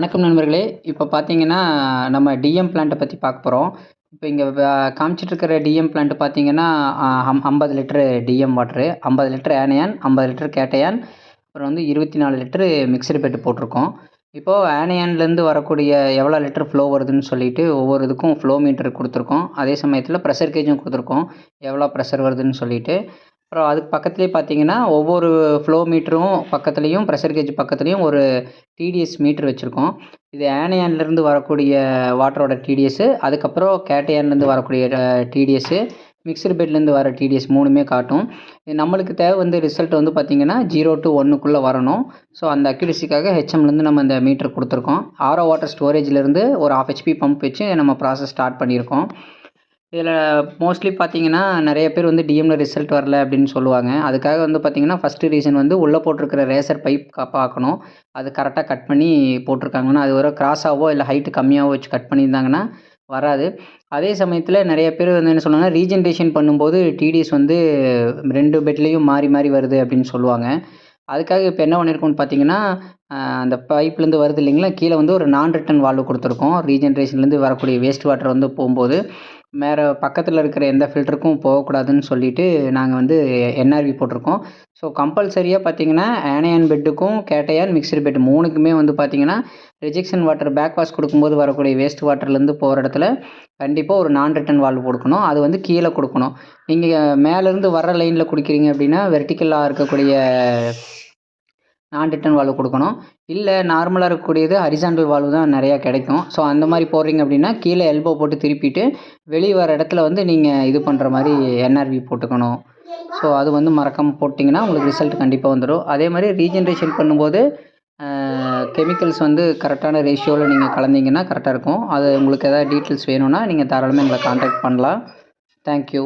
வணக்கம் நண்பர்களே. இப்போ பார்த்தீங்கன்னா, நம்ம டிஎம் பிளான்ட்ட பத்தி பார்க்க போறோம். இப்போ இங்க காமிச்சிட்டு இருக்கிற டிஎம் பிளான்ட் பார்த்தீங்கன்னா, 50 litre DM water, 50 litre anion, 50 litre cation, அப்புறம் வந்து 24 லிட்டரு மிக்ஸ்டு பெட் போட்டிருக்கோம். இப்போ ஆனியான்லேருந்து வரக்கூடிய எவ்வளோ லிட்டர் ஃப்ளோ வருதுன்னு சொல்லிட்டு ஒவ்வொரு இதுக்கும் ஃப்ளோ மீட்டர் கொடுத்துருக்கோம். அதே சமயத்தில் ப்ரெஷர் கேஜும் கொடுத்துருக்கோம். எவ்வளோ ப்ரெஷர் வருதுன்னு சொல்லிட்டு. அப்புறம் அதுக்கு பக்கத்துலேயே பார்த்தீங்கன்னா, ஒவ்வொரு ஃப்ளோ மீட்டரும் பக்கத்துலேயும் ப்ரெஷர் கேஜ் பக்கத்துலேயும் ஒரு டிடிஎஸ் மீட்டர் வச்சுருக்கோம். இது ஆனியான்லேருந்து வரக்கூடிய வாட்டரோட டிடிஎஸ்ஸு, அதுக்கப்புறம் கேட்டயான்லேருந்து வரக்கூடிய டிடிஎஸ்ஸு, மிக்ஸ்டு பெட்லேருந்து வர டிடிஎஸ் 3மே காட்டும். இது நம்மளுக்கு தேவை வந்து ரிசல்ட் வந்து பார்த்திங்கன்னா 0 to 1க்குள்ளே வரணும். ஸோ அந்த அக்யூரசிக்காக ஹெச்எம்லேருந்து நம்ம இந்த மீட்டர் கொடுத்துருக்கோம். ஆரோ வாட்டர் ஸ்டோரேஜ்லேருந்து ஒரு 1/2 HP பம்ப் வச்சு நம்ம ப்ராசஸ் ஸ்டார்ட் பண்ணியிருக்கோம். இதில் மோஸ்ட்லி பார்த்தீங்கன்னா, நிறைய பேர் வந்து டிஎம்மில் ரிசல்ட் வரல அப்படின்னு சொல்லுவாங்க. அதுக்காக வந்து பார்த்தீங்கன்னா, ஃபஸ்ட்டு ரீசன் வந்து உள்ளே போட்டிருக்கிற ரேசர் பைப் பார்க்கணும். அது கரெக்டாக கட் பண்ணி போட்டிருக்காங்கன்னா, அது ஒரு கிராஸாவோ இல்லை ஹைட்டு கம்மியாகவோ வச்சு கட் பண்ணியிருந்தாங்கன்னா வராது. அதே சமயத்தில் நிறைய பேர் வந்து என்ன சொல்லுவாங்கன்னா, ரீஜென்ரேஷன் பண்ணும்போது டிடிஎஸ் வந்து 2 பெட்லேயும் மாறி மாறி வருது அப்படின்னு சொல்லுவாங்க. அதுக்காக இப்போ என்ன பண்ணியிருக்கோம்னு பார்த்தீங்கன்னா, அந்த பைப்லேருந்து வருது இல்லைங்களா, கீழே வந்து ஒரு நான் ரிட்டர்ன் வால்வு கொடுத்துருக்கோம். ரீஜென்ரேஷன்லேருந்து வரக்கூடிய வேஸ்ட் வாட்டர் வந்து போகும்போது வேறு பக்கத்தில் இருக்கிற எந்த ஃபில்டருக்கும் போகக்கூடாதுன்னு சொல்லிட்டு நாங்கள் வந்து என்ஆர்வி போட்டிருக்கோம். ஸோ கம்பல்சரியாக பார்த்தீங்கன்னா, ஆனியான் பெட்டுக்கும் கேட்டயான் மிக்ஸ்டு பெட் 3க்குமே வந்து பார்த்தீங்கன்னா, ரிஜெக்ஷன் வாட்டர் பேக் வாஷ் கொடுக்கும்போது வரக்கூடிய வேஸ்ட் வாட்டர்லேருந்து போகிற இடத்துல கண்டிப்பாக ஒரு நான் ரிட்டர்ன் வால்வு கொடுக்கணும். அது வந்து கீழே கொடுக்கணும். நீங்கள் மேலேருந்து வர்ற லைனில் குடிக்கிறீங்க அப்படின்னா, வெர்டிக்கலாக இருக்கக்கூடிய நான் ரிட்டர்ன் வால்வு கொடுக்கணும். இல்லை நார்மலாக இருக்கக்கூடியது ஹரிசாண்டல் வால்வு தான் நிறையா கிடைக்கும். ஸோ அந்த மாதிரி போடுறீங்க அப்படின்னா, கீழே எல்போ போட்டு திருப்பிட்டு வெளியே வர இடத்துல வந்து நீங்கள் இது பண்ணுற மாதிரி என்ஆர்வி போட்டுக்கணும். ஸோ அது வந்து மறக்காமல் போட்டிங்கன்னா உங்களுக்கு ரிசல்ட் கண்டிப்பாக வந்துடும். அதே மாதிரி ரீஜென்ரேஷன் பண்ணும்போது கெமிக்கல்ஸ் வந்து கரெக்டான ரேஷியோவில் நீங்கள் கலந்தீங்கன்னா கரெக்டாக இருக்கும். அது உங்களுக்கு எதாவது டீட்டெயில்ஸ் வேணும்னா நீங்கள் தாராளமாக எங்களை கான்டாக்ட் பண்ணலாம். தேங்க்யூ.